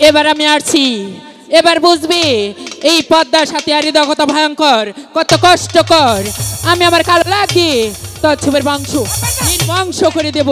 এবার আমি আসছি, এবার বুঝবি এই পদ্মার সাথে আরিদা কত ভয়ঙ্কর, কত কষ্টকর। আমি আমার কালো লাগিয়ে তোর ছবির বংশ নির্বংশ করে দেব।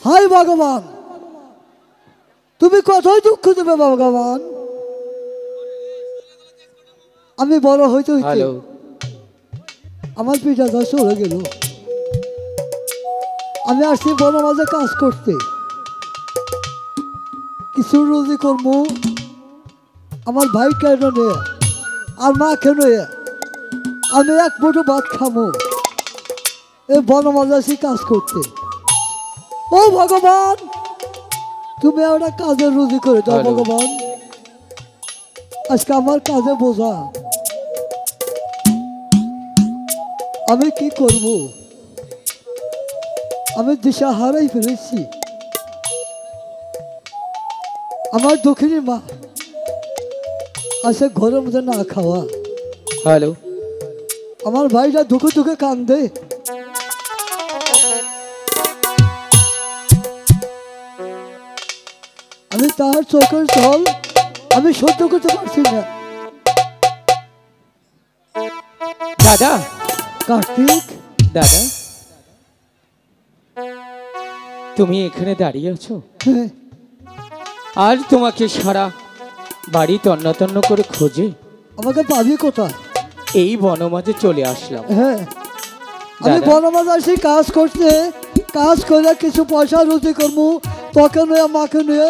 হায় ভগবান, তুমি কতই দুঃখ দেবে ভগবান। আমি বড় হইতে হইতে আমার পিঠা দশ হয়ে গেল। আমি আসছি বড় মাঝে কাজ করতে, কিছু রুজি করবো আমার ভাই কেন নিয়ে আর মা কেন আমি এক মুঠো ভাত খাবো। এই বড় মাঝে আসি কাজ করতে। ও ভগবান, তুমি একটা কাজের রুজি করে দাও ভগবান। আজকে আমার কাজে বোঝা, আমি কি করব? আমি দিশা হারাই ফেলেছি। আমার দক্ষিণী মা আছে ঘরের মধ্যে না খাওয়া। হ্যালো, আমার ভাইটা দুঃখে দুঃখে কান্দে। আমি তার চোখের জল আমি সহ্য করতে পারছি না। দাদা, কার্তিক দাদা, তুমি এখানে দাঁড়িয়ে আছো? হ্যাঁ, আজ তোমাকে সারা বাড়ি তন্ন তন্ন করে খোঁজে আমাকে পাবি কোথায়? এই বনমাঝে চলে আসলাম। হ্যাঁ, আমি বনমাঝে আসি কাজ করতে। কাজ করে কিছু পয়সা রুজি করবো, তোকে নিয়ে মাকে নিয়ে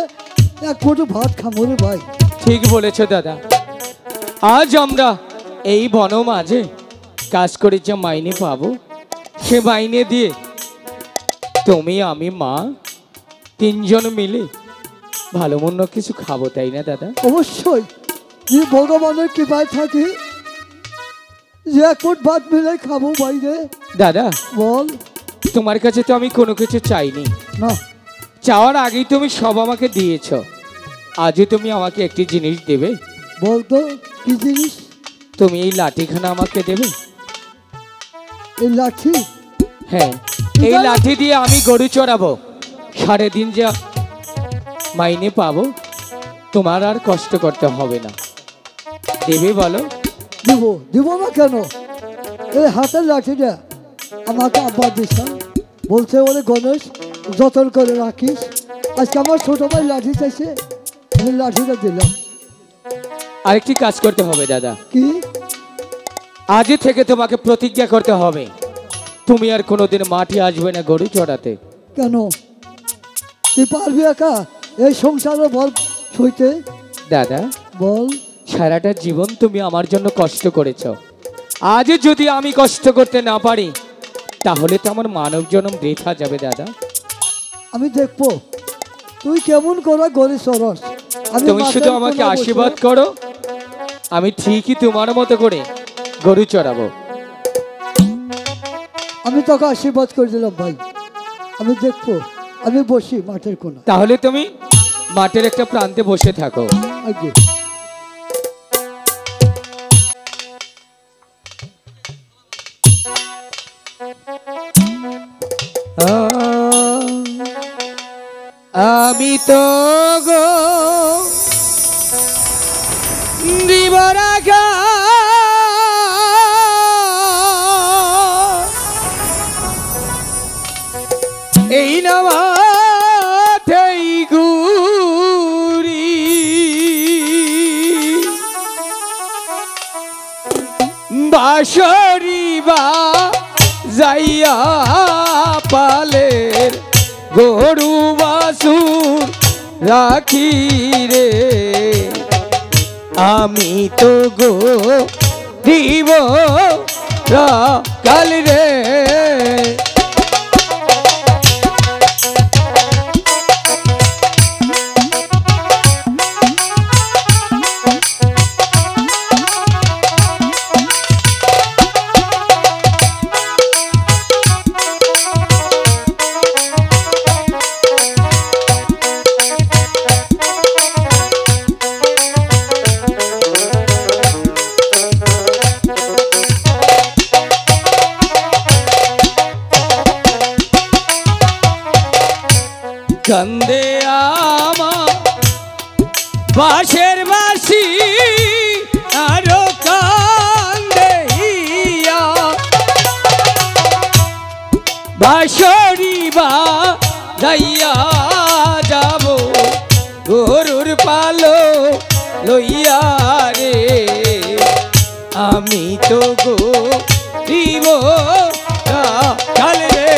এক ফুটো ভাত খাবো রে ভাই। ঠিক বলেছ দাদা। আজ আমরা এই বনমাঝে কাজ করে যে মাইনে পাবো, সে মাইনে দিয়ে তুমি আমি মা তিনজন মিলে ভালো মন্দ কিছু খাবো, তাই না দাদা? অবশ্যই, যে ভগবানের কৃপায় থাকি যে এক ফুট ভাত মিলে খাবো বাইরে। দাদা বল। তোমার কাছে তো আমি কোনো কিছু চাইনি না, চাওয়ার আগেই তুমি সব আমাকে দিয়েছ। আজও তুমি আমাকে একটি জিনিস দেবে? বলতো কি জিনিস? তুমি এই লাঠিখানা আমাকে দেবে? এই লাঠি? হ্যাঁ, এই লাঠি দিয়ে আমি গরু চড়াবো। সারাদিন যা মাইনে পাবো তোমার আর কষ্ট করতে হবে না। দেবে বলো? দিব। দিব না কেন? এই হাতের লাঠিটা আমাকে আব্বা দিচ্ছেন, বলছে ওরে গণেশ যতন করে রাখিস। আজকে আমার ছোট ভাই লাঠি চাইছে, আমি লাঠিটা দিলাম। আরেকটি কাজ করতে হবে দাদা। কি? আজ থেকে তোমাকে প্রতিজ্ঞা করতে হবে তুমি আর কোনোদিন মাঠে আসবে না গরু চড়াতে। কেন? তুই পারবি একা এই সংসারে বল সইতে? দাদা বল। সারাটা জীবন তুমি আমার জন্য কষ্ট করেছ, আজ যদি আমি কষ্ট করতে না পারি তাহলে তো আমার মানব জন্ম বৃথা যাবে দাদা। আমি দেখবো তুই কেমন করে গরু চড়াস। তুমি শুধু আমাকে আশীর্বাদ করো, আমি ঠিকই তোমার মতো করে গরু চড়াবো। আমি তোকে আশীর্বাদ করে দিলাম ভাই, আমি দেখবো। আমি বসি মাঠের কোণা। তাহলে তুমি মাঠের একটা প্রান্তে বসে থাকো। আগে আমি তো গো দিবরাগা এই নামাতেই গুরি বাঁশরি বা যাইয়া পালের গরু বাছুর রাখি রে, আমি তো গো দিব কাল রে। কান্দে আমার বাঁশের বাঁশি আরো কান্দে হিয়া, বাঁশরি বা যাইয়া যাব গরুর পালো লইয়া রে, আমি তো গো দিব কাল রে।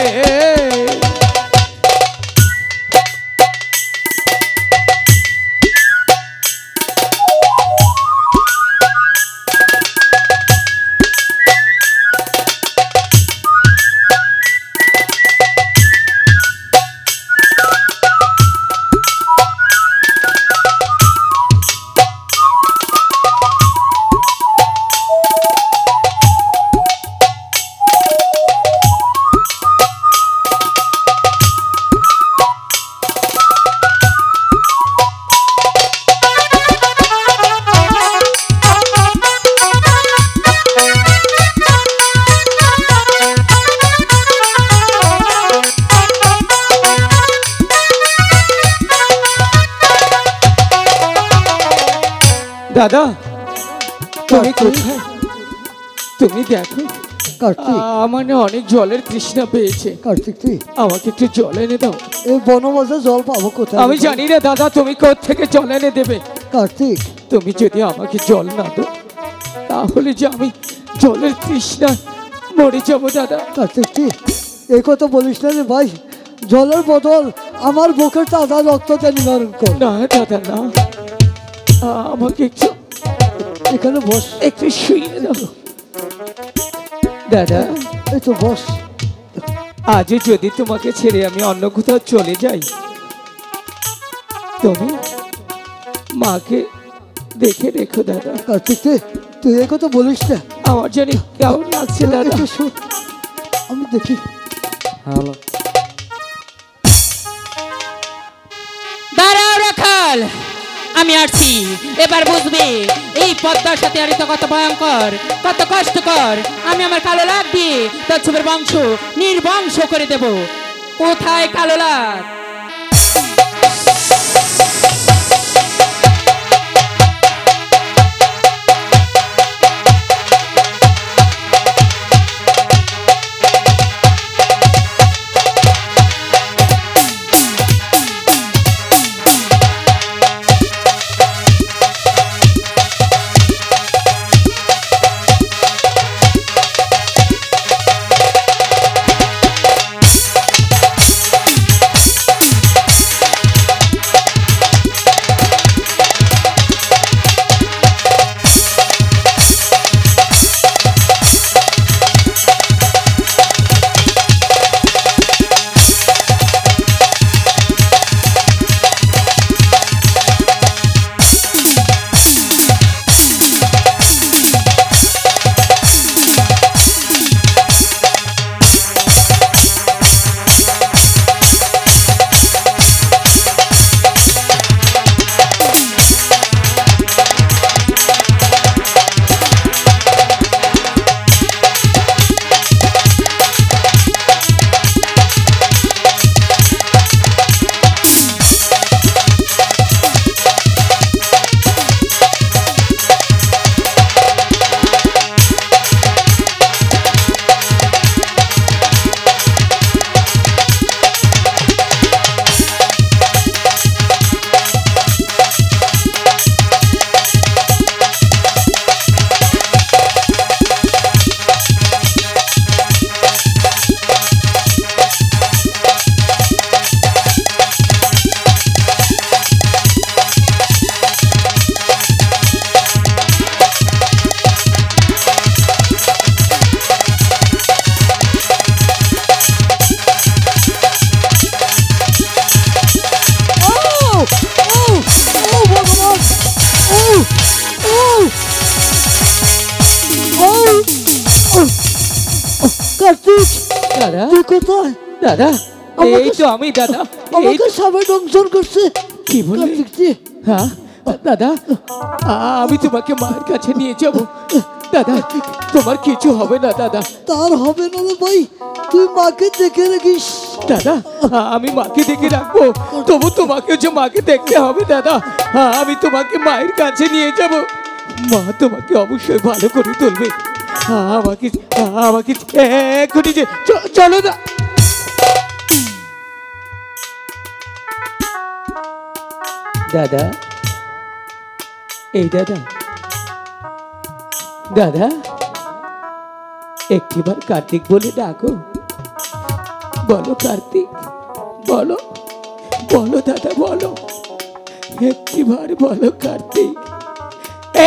দাদা তুমি কোথায়? তুমি দেখো কার্তিক, আমার না অনেক জলের তৃষ্ণা পেয়েছে। কার্তিক তুই আমাকে একটু জল এনে দাও। এই বনমাঝে জল পাবো কোথায়? আমি জানি না দাদা তুমি কোত্থেকে জল এনে দেবে। কার্তিক তুমি যদি আমাকে জল না দাও তাহলে যে আমি জলের তৃষ্ণা মরে যাবো দাদা। কার্তিক তুই এই কথা বলিস না রে ভাই, জলের বদল আমার বুকের তাজা রক্তটা নিবারণ কর। না দাদা না, আমাকে একটু এখানে বস, একটু শুয়ে দাও দাদা। এই তো বস। আজ যদি তোমাকে ছেড়ে আমি অন্য কোথাও চলে যাই তুমি মাকে দেখে রেখো দাদা। কার্তিক তুই এই কথা বলিস না, আমার জানি কেমন লাগছে দাদা। একটু শোন, আমি দেখি। হ্যালো দাঁড়াও রাখাল, আমি আসছি, এবার বুঝবে এই পদ্মার সাথে আরিত কত ভয়ঙ্কর, কত কষ্টকর। আমি আমার কালো লাগ দিয়ে কচ্ছপের বংশ নির্বংশ করে দেব। কোথায় কালো লাগ? কার্তিক, দাদা তুই কোথায়? দাদা এই তো আমি দাদা। আমাকে সামনে দংশন করছে। কি বললি? কার্তিক জি, হ্যাঁ দাদা, আমি তোমাকে মায়ের কাছে নিয়ে যাব। দাদা তোমার কিছু হবে না দাদা। তার হবে না রে ভাই, তুই মাকে দেখে রাখিস। দাদা আমি মাকে দেখে রাখবো, তবু তোমাকে যে মাকে দেখতে হবে দাদা। আমি তোমাকে মায়ের কাছে নিয়ে যাব, মা তোমাকে অবশ্যই ভালো করে তুলবে। আমাকে আমাকে এক্ষুনি যে চলো না। দাদা এই দাদা, দাদা একটিবার কার্তিক বলে ডাকো। বলো কার্তিক, বলো বলো দাদা, বলো একটিবার বলো কার্তিক,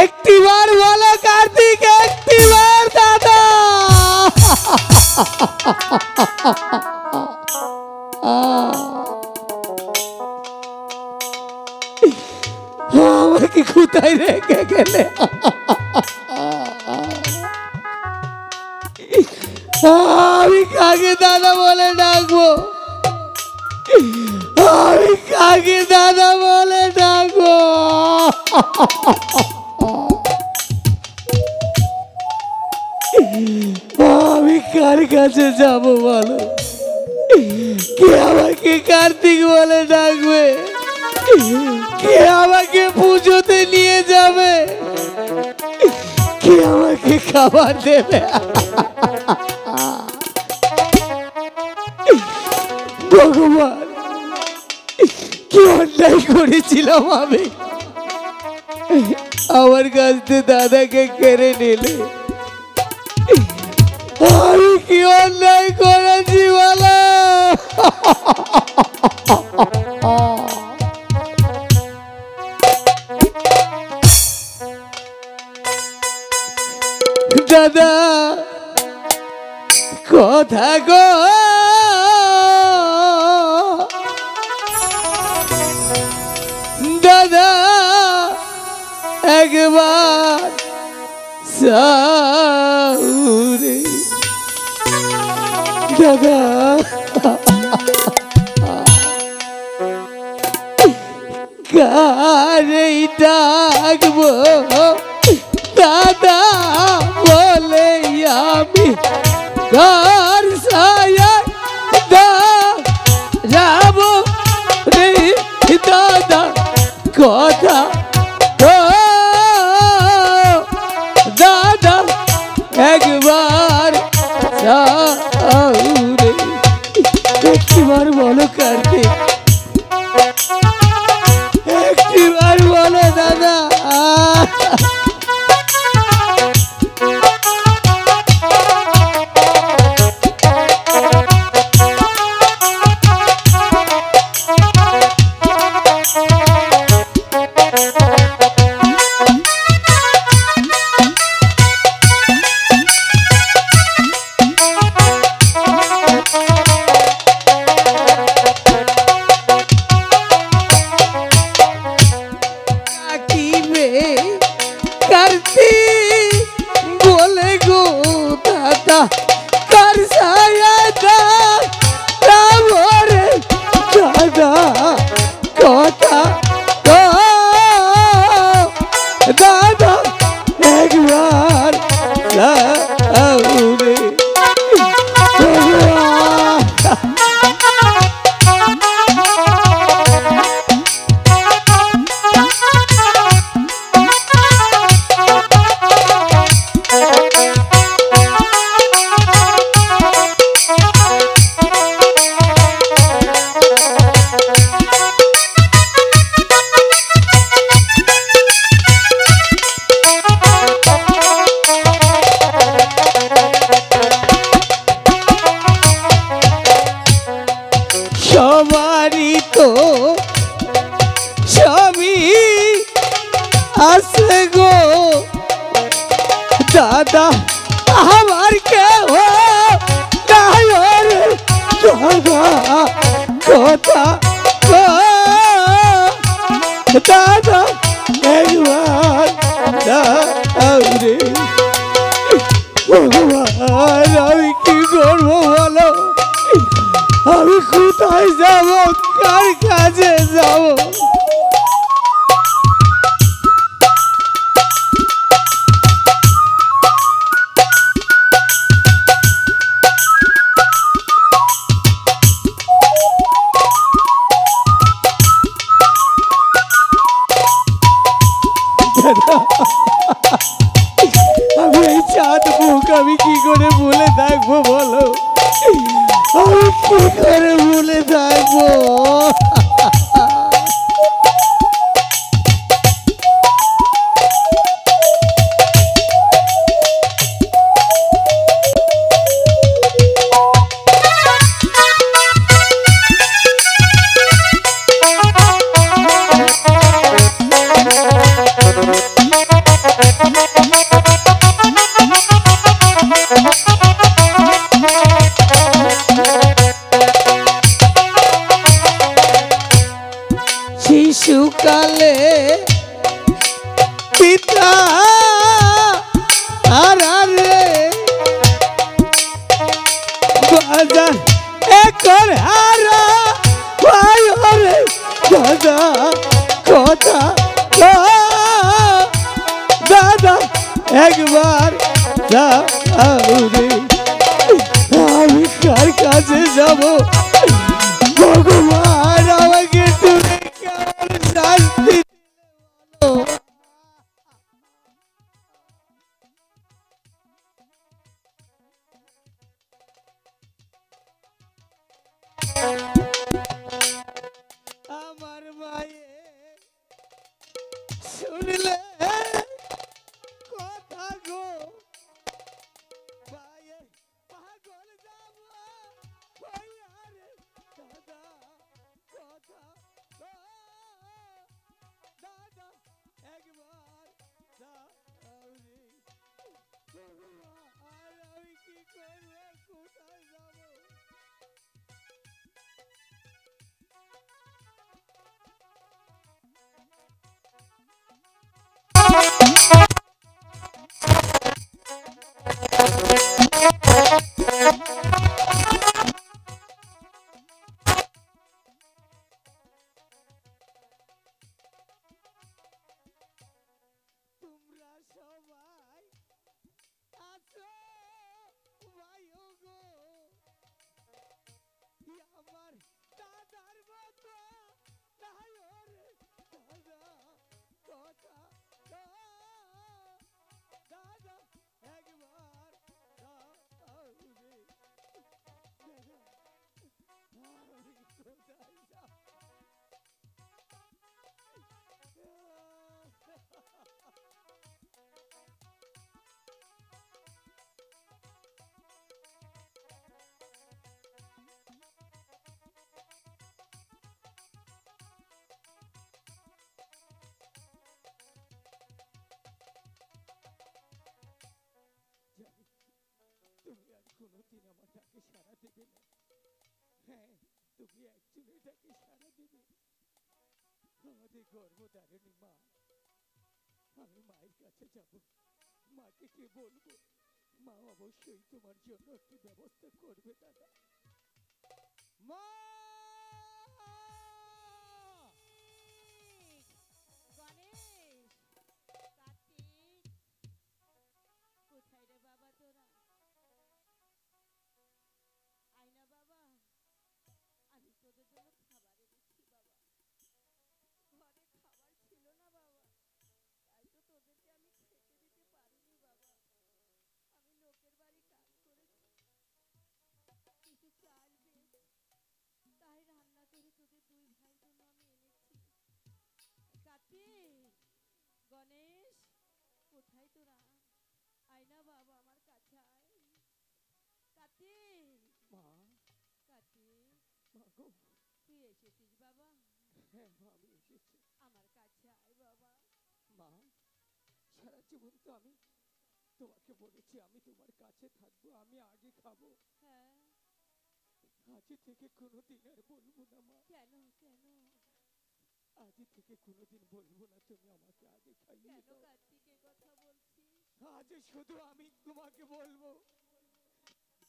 একটিবার বলো কার্তিক, একটিবার দাদা। আমাকে কোথায় রেখে গেলে? আমি কাকে দাদা বলে ডাকবো? আমি কাকে দাদা বলে ডাকবো? আমি কার কাছে যাব বলো? কে আমাকে কার্তিক বলে ডাকবে? কে আমাকে পুজোতে নিয়ে যাবে? কে আমাকে খাবার দেবে? ভগবান, কি অন্যায় করেছিলাম আমি? আমার কাছ থেকে দাদাকে কেড়ে নিলে। আমি কি অন্যায় করেছি বলো? দাদা কথা গো, দাদা একবার সাউরে দাদা কারে ডাকবো দাদা বলে আমি কার ছায়া দাঁড়াবো রে দাদা কথা ও দাদা একবার রে একটিবার বলো কার্তিক একটিবার বলো দাদা সবারই তো স্বামী আছে গো দাদা আমার কেউ নাই রে দাদা কথা দাদা একবার রে ভগবান আমি কি করবো বলো আমি কোথায় যাব কার কাছে যাব আমি এই চাঁদ মুখ আমি কি করে ভুলে থাকবো বলো আমি কি করে ভুলে থাকবো শিশুকালে পিতা আরে বাজার একর হারা রে দাদা কথা দাদা একবার রে আমি কার কাছে যাব ভগবান আমাকে তুমি কেমন শাস্তি আমার মায়ে শুনলে কথা গো পায়ে পাগল যাব দাদা কথা দাদা একবার আমি কি করবো কোথায় যাব কোনোদিন আমার ডাকে সাড়া দেবে না। হ্যাঁ, তুমি একজনের ডাকে সাড়া দেবে, আমাদের গর্ভধারিণী মা। আমি মায়ের কাছে যাব, মাকে কে বলবো, মা অবশ্যই তোমার জন্য একটি ব্যবস্থা করবে দাদা। মা! গণেশ, কার্তিক, কোথায় রে বাবা তোরা? আয় না বাবা, আমি তোদের জন্য খাবার এনেছি বাবা। ঘরে খাবার ছিল না বাবা, তাই তো তোদেরকে আমি খেতে দিতে পারিনি বাবা। আমি লোকের বাড়ি কাজ করেছি, কিছু চাল পেয়েছি, তাই রান্না করে তোদের দুই ভাইয়ের জন্য আমি এনেছি। কার্তিক, গণেশ, কোথায় তোরা? আয় না বাবা আমার কাছে আয়। কার্তিক, মা! কার্তিক, মা গো! তুই এসেছিস বাবা? হ্যাঁ মা, আমি এসেছি। আমার কাছে আয় বাবা। মা, সারা জীবন তো আমি তোমাকে বলেছি আমি তোমার কাছে থাকবো, আমি আগে খাবো। হ্যাঁ, আজ থেকে কোনোদিন আর বলবো না মা, কেন কেন আজ থেকে কোনোদিন বলবো না তুমি আমাকে আগে খাইয়ে কেন দাও। কার্তিক এ কথা বলছিস? আজ শুধু আমি তোমাকে বলবো,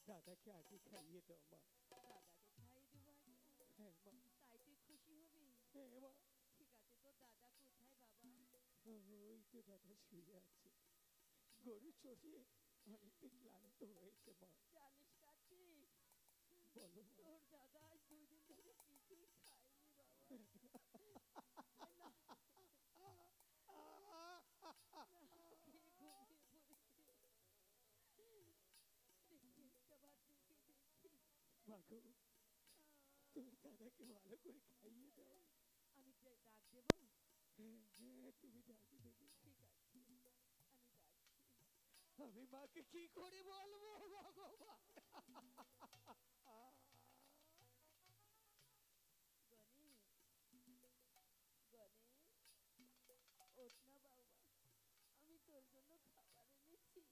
দাদাকে আগে খাইয়ে দাও মা। দাদাকে খাইয়ে দেবো আগে? হ্যাঁ মা। তাই তুই খুশি হবি? হ্যাঁ মা। ঠিক আছে, তোর দাদা কোথায় বাবা? ওই তো দাদা শুয়ে আছে, গরু চড়িয়ে অনেকটা ক্লান্ত হয়েছে মা। জানিস কার্তিক, বলো মা। তোর দাদা আজ 2 দিন ধরে কিছুই খায়নি বাবা। না, খেয়ে ঘুমিয়ে পড়েছে। দেখি একটা বার দেখে দেখি। মা গো, তুমি দাদাকে ভালো করে খাইয়ে দাও। আমি ডাক দেবো? হ্যাঁ হ্যাঁ, তুমি ডাক দেবে। ঠিক আছে, আমি ডাকছি। আমি মাকে কি করে বলবো ভগবান? গণেশ, গণেশ, ওঠ না বাবা, আমি তোর জন্য খাবার এনেছি।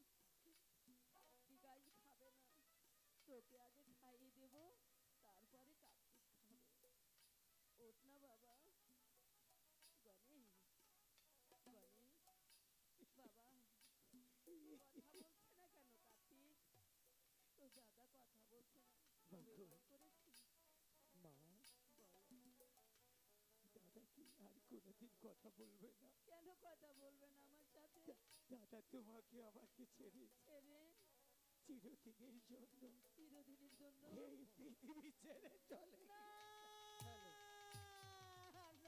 কার্তিক আজ খাবে না, তোকে আগে খাইয়ে দেব, তারপরে কার্তিক খাবে। ওঠ না বাবা। গণেশ, গণেশ, বাবা, কথা বলছে না কেন কার্তিক? তোর দাদা কথা বলছে না, অভিমান করেছিস? মা, বলো। দাদা কি আর কোনোদিন কথা বলবে না? কেন কথা বলবে না আমার সাথে? দাদা তোমাকে আমাকে ছেড়ে ছেড়ে চিরদিনের জন্য চিরদিনের জন্য? এই পৃথিবী ছেড়ে চলে না, গেছে। না।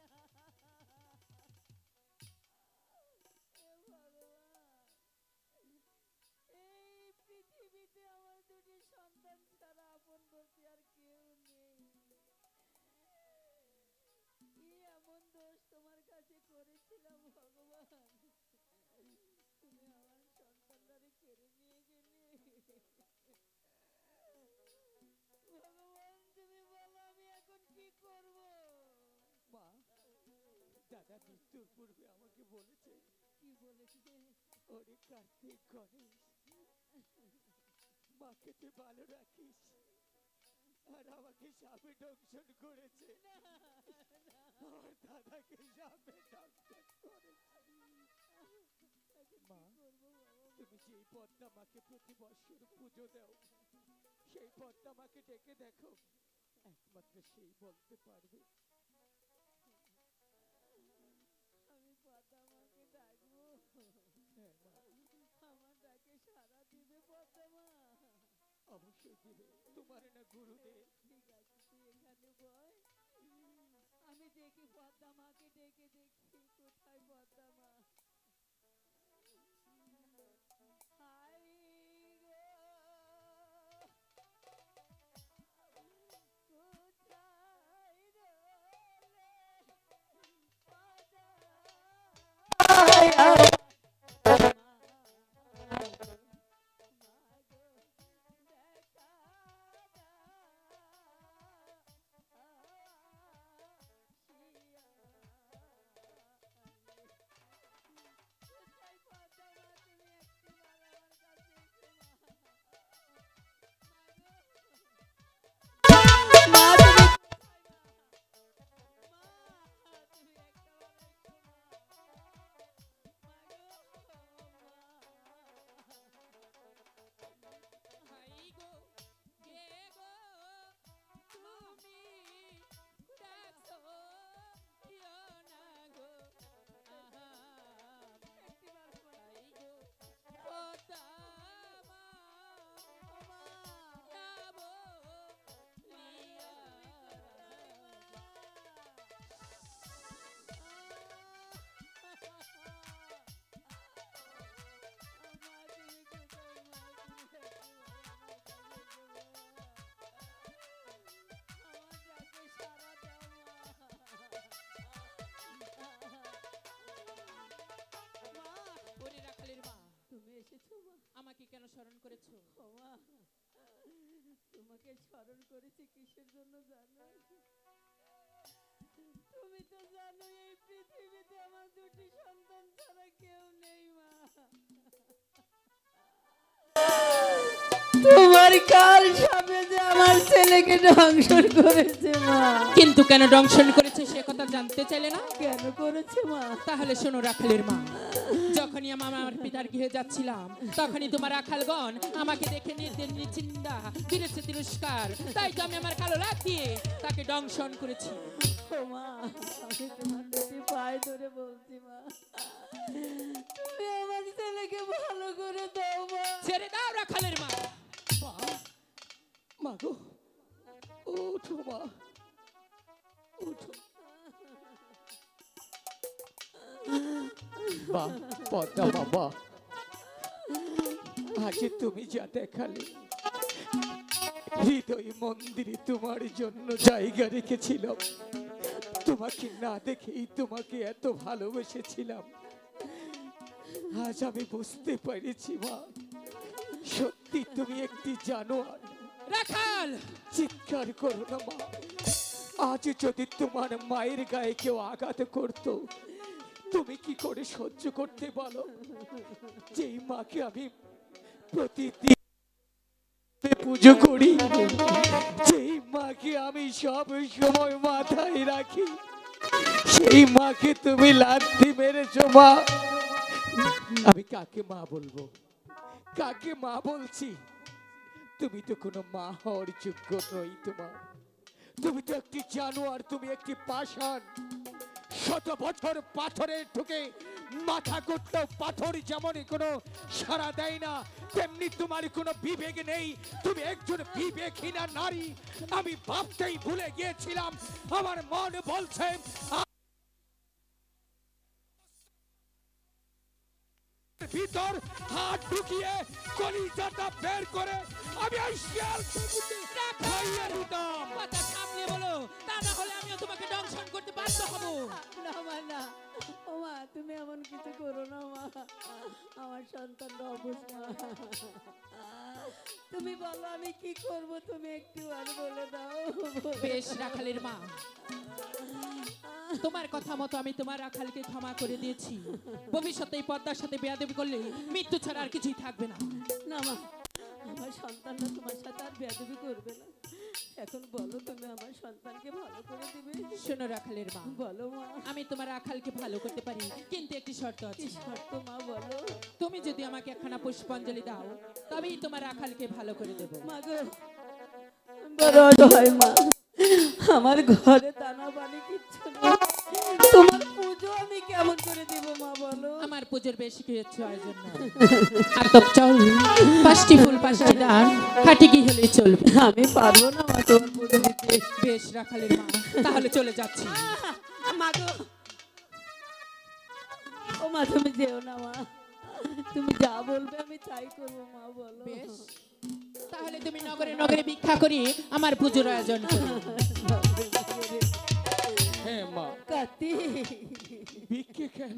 এ ভগবান, এই পৃথিবীতে আমার দুটি সন্তান ছাড়া আপন বলতে আর কেউ নেই। কি এমন দোষ তোমার কাছে করেছিলাম ভগবান, তুমি আমার সন্তানটারে কেড়ে নিয়ে গেলে? ভগবান, তুমি বলো আমি এখন কি করব? মা, দাদা মৃত্যুর পূর্বে আমাকে বলেছে, কি বলেছে? ওরে কার্তিক, গণেশ, মাকে তুই ভালো রাখিস, আর আমাকে সাপে দংশন করেছে। আমার দাদাকে সাপে দংশন করেছে। মা, তুমি যেই পদ্মা মাকে প্রতি বছর পুজো দাও, সেই পদ্মা মাকে ডেকে দেখো, একমাত্র সেই বলতে পারবে। আমি পদ্মা মাকে ডাকবো? হ্যাঁ মা, আমার ডাকে সাড়া দিবে পদ্মা মা? অবশ্যই দিবে, তোমার না গুরুদেব। ঠিক আছে, তুই এখানে বয়, আমি দেখি পদ্মা মাকে ডেকে দেখি কোথায় পদ্মা মা। হাই গো, কোথায় রলে পদ্মা স্মরণ করেছো? ওমা, তোমাকে স্মরণ করেছি কিসের জন্য জানো? তুমি তো জানো এই পৃথিবীতে আমার দুটি সন্তান ছাড়া কেউ নেই মা। তোমার কাল সাপে যে আমার ছেলেকে দংশন করেছে মা। কিন্তু কেন দংশন করেছে সে কথা জানতে চাইলে না? কেন করেছে মা? তাহলে শোনো রাখালের মা, যখনই আমি আমার পিতার গৃহে যাচ্ছিলাম তখনই তোমার রাখালগণ আমাকে দেখে নিচিন্দা দিয়েছে তিরস্কার, তাই তো আমি আমার কালো লাগ দিয়ে তাকে দংশন করেছি। ও মা, আমি তোমার দুটি পায়ে ধরে বলছি মা, তুমি আমার ছেলেকে ভালো করে দাও মা। ছেড়ে দাও রাখালের মা। মা গো, ওঠো মা, ওঠো। বা পদ্মা বাবা, আজ তুমি যা দেখালে, হৃদয় মন্দিরে তোমার জন্য জায়গা রেখেছিলাম। তোমাকে না দেখেই তোমাকে এত ভালোবেসেছিলাম। আজ আমি বুঝতে পেরেছি মা, সত্যি তুমি একটি জানোয়ার। রাখাল, চিৎকার করো না মা। আজ যদি তোমার মায়ের গায়ে কেউ আঘাত করত, তুমি কি করে সহ্য করতে বলো? যেই মাকে আমি প্রতিদিন পুজো করি, যেই মাকে আমি সব সময় মাথায় রাখি, সেই মাকে তুমি লাথি মেরেছো মা। আমি কাকে মা বলবো? কাকে মা বলছি? তুমি তো কোনো মা হওয়ার যোগ্য নই। তুমি তো একটি জানোয়ার, তুমি একটি পাষাণ। 100 বছর পাথরে ঢুকে মাথা করতেও পাথর যেমন কোনো সাড়া দেয় না, তেমনি তোমার কোনো বিবেক নেই। তুমি একজন বিবেকহীনা নারী। আমি ভাবতেই ভুলে গিয়েছিলাম। আমার মন বলছে ভিতর হাত ঢুকিয়ে কলিজাটা বের করে আমি ওই শিয়ালকে খাইয়ে দিতাম। কথা সামনে বলো, তা না হলে আমিও তোমাকে দংশন করতে বাধ্য হব। না মা, না। ও মা, তুমি এমন কিছু করো না মা, আমার সন্তানটা অবুঝ মা। তুমি বলো আমি কি করব, তুমি একটু আর বলে দাও। বেশ রাখালের মা, তোমার কথা মতো আমি তোমার রাখালকে ক্ষমা করে দিয়েছি। ভবিষ্যতে এই পদ্মার সাথে বেয়াদবি করলে মৃত্যু ছাড়া আর কিছুই থাকবে না। না মা, আমার সন্তানরা তোমার সাথে আর বেয়াদবি করবে না। এখন বলো তুমি আমার সন্তানকে ভালো করে দিবে। শোনো রাখালের মা, বলো মা। আমি তোমার রাখালকে ভালো করতে পারি, কিন্তু একটি শর্ত কি আছে। শর্ত মা, বলো। তুমি যদি আমাকে একখানা পুষ্পাঞ্জলি দাও, তবেই তোমার রাখালকে ভালো করে দেবো। মা গো, বড় অসহায় মা, আমার ঘরে দানা পানি কিচ্ছু নেই। তোমার পুজো আমি কেমন করে দিব মা, বলো। আমার পুজোর বেশি কিছু আয়োজন না। আতপ চাউল, 5টি ফুল, 5টি ডান, খাটি ঘি হলেই চলবে। আমি পারবো না মা তোমার পুজো দিতে। বেশ রাখালের মা, তাহলে চলে যাচ্ছি। মা গো, ও মা তুমি যেও না মা, তুমি যা বলবে আমি তাই করবো মা, বলো। বেশ, তাহলে তুমি নগরে নগরে ভিক্ষা করি আমার পুজোর আয়োজন করো। হ্যাঁ মা, কাতি, ভিক্ষে কেন?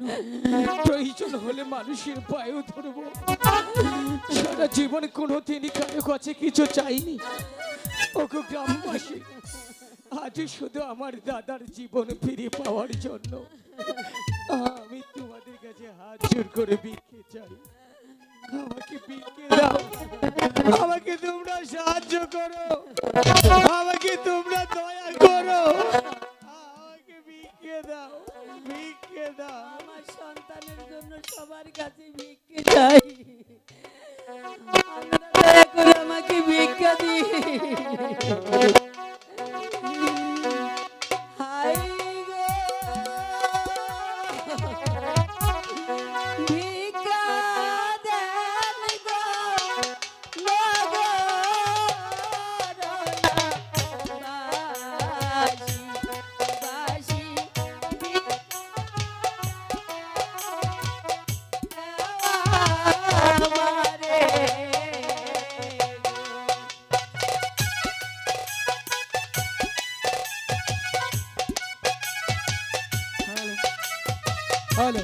প্রয়োজন হলে মানুষের পায়েও ধরবো। সারা জীবন কোনোদিনই কারো কাছে কিছু চাইনি। ওগো গ্রামবাসী, আজ শুধু আমার দাদার জীবন ফিরে পাওয়ার জন্য আমি তোমাদের কাছে হাত জোর করে ভিক্ষে চাই। আমাকে ভিক্ষে দাও, আমাকে তোমরা সাহায্য করো, আমাকে তোমরা দয়া করো, আমাকে ভিক্ষে দাও, ভিক্ষে দাও। আমার সন্তানের জন্য সবার কাছে ভিক্ষে চাই, আপনারা দয়া করে আমাকে ভিক্ষা দিন। হাই গো, ভিক্ষা দেন গো, নগরবাসী, বাসী, আমারে হ্যালো,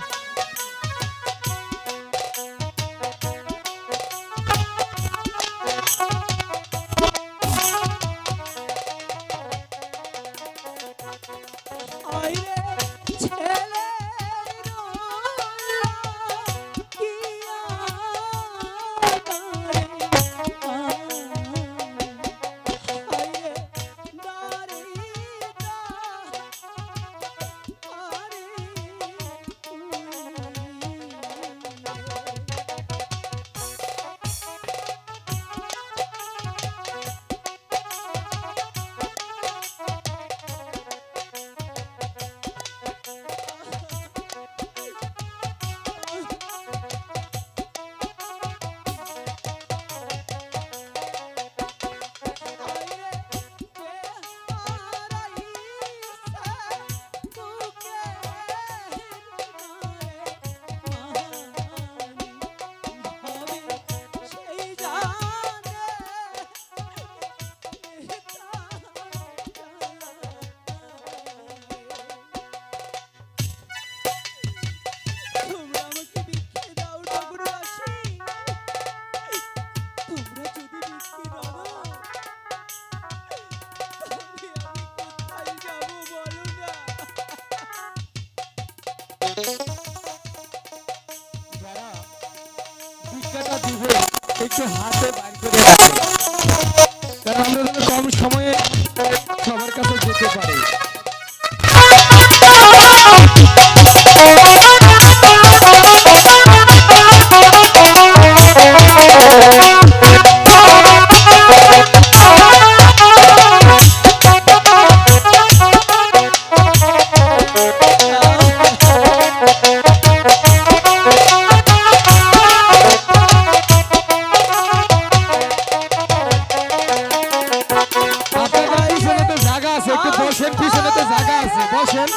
একটু হাতে বাইর করে রাখেন, কারণ আমরা যেন কম সময়ে সবার কাছে যেতে পারি। বসেন, পিছনে তো জায়গা আছে, বসেন।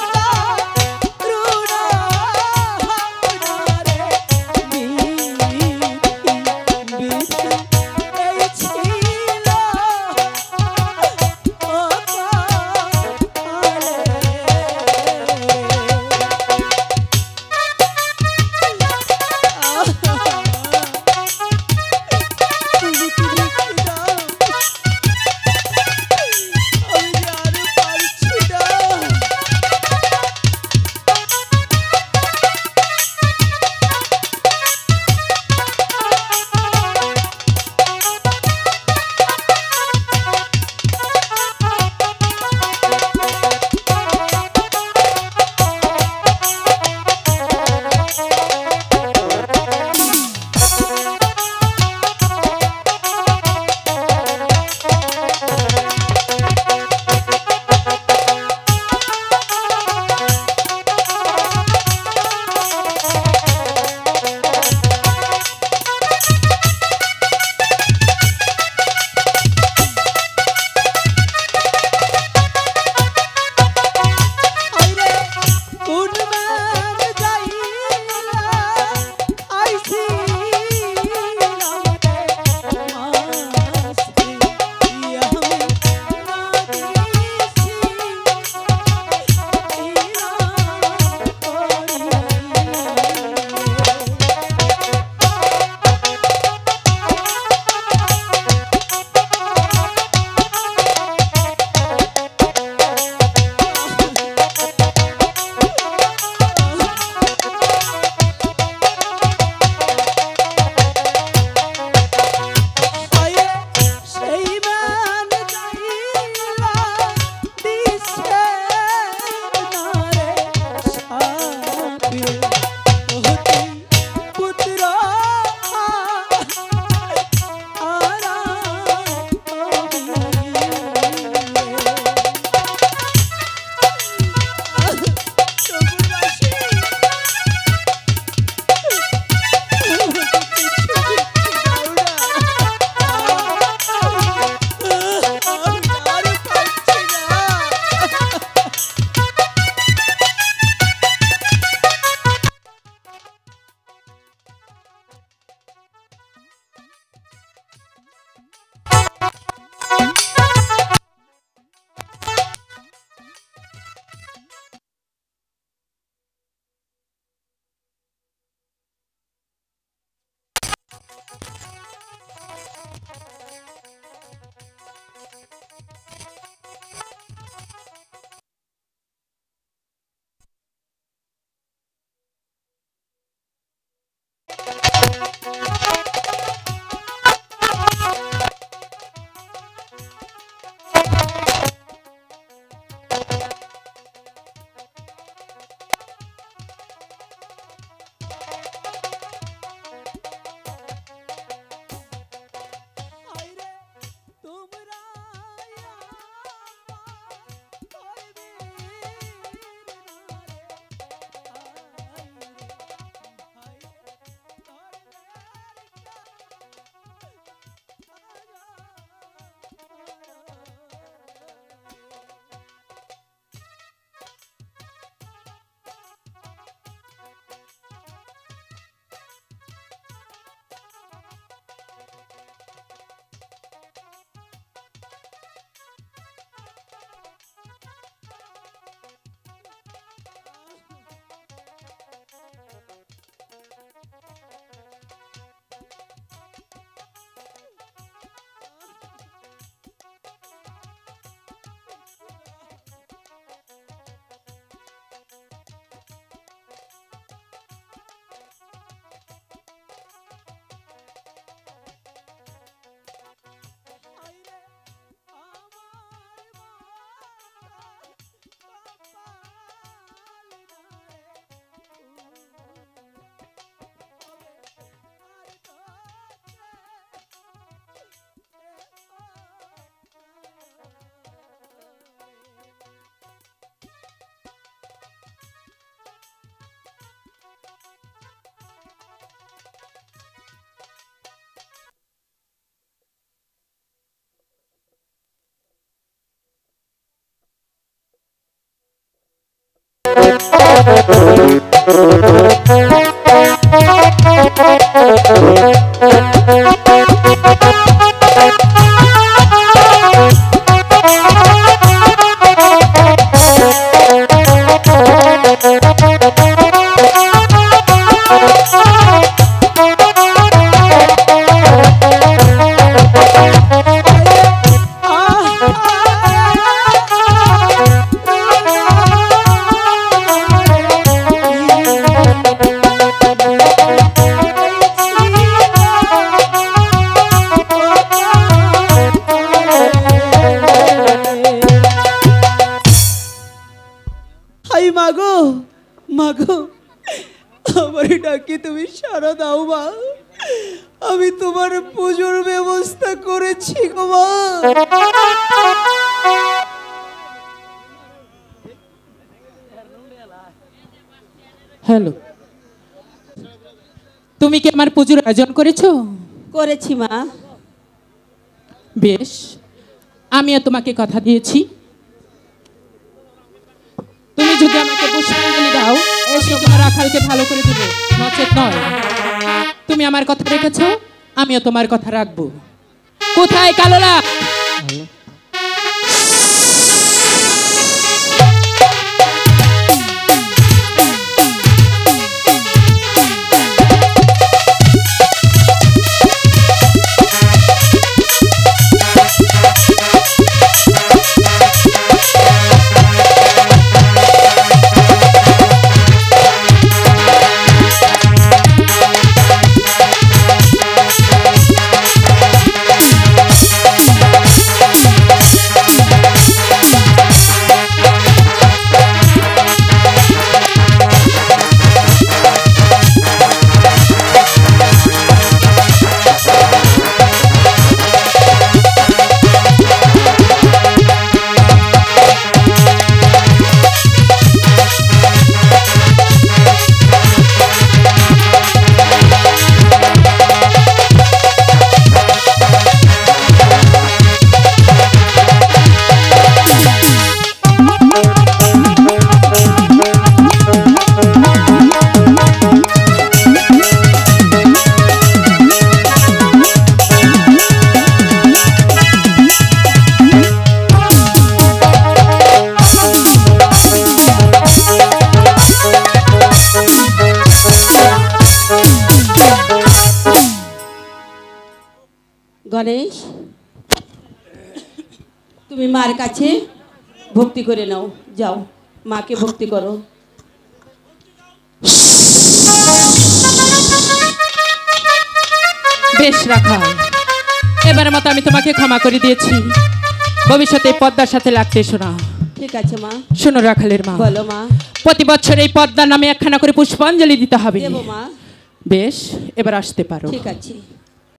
হাই মাগো মাগো, আমার ডাকে তুমি সাড়া দাও মা। আমি তোমার পুজোর ব্যবস্থা করেছি গো মা। হ্যালো, তুমি কি আমার পুজোর আয়োজন করেছো? করেছি মা। বেশ, আমিও তোমাকে কথা দিয়েছি, তুমি যদি আমাকে পুষ্পাঞ্জলি দাও আমি তোমার রাখালকে ভালো করে দেবো, নচেত নয়। তুমি আমার কথা রেখেছো, আমিও তোমার কথা রাখবো। কোথায় কালোলা? গণেশ, তুমি মার কাছে ভক্তি করে নাও, যাও মাকে ভক্তি করো। বেশ রাখাল, এবারের মতো আমি তোমাকে ক্ষমা করে দিয়েছি, ভবিষ্যতে এই পদ্মার সাথে লাগতে শোনা। ঠিক আছে মা। শোনো রাখালের মা, বলো মা। প্রতি বছর এই পদ্মার নামে একখানা করে পুষ্পাঞ্জলি দিতে হবে। দেবো মা। বেশ, এবার আসতে পারো। ঠিক আছে।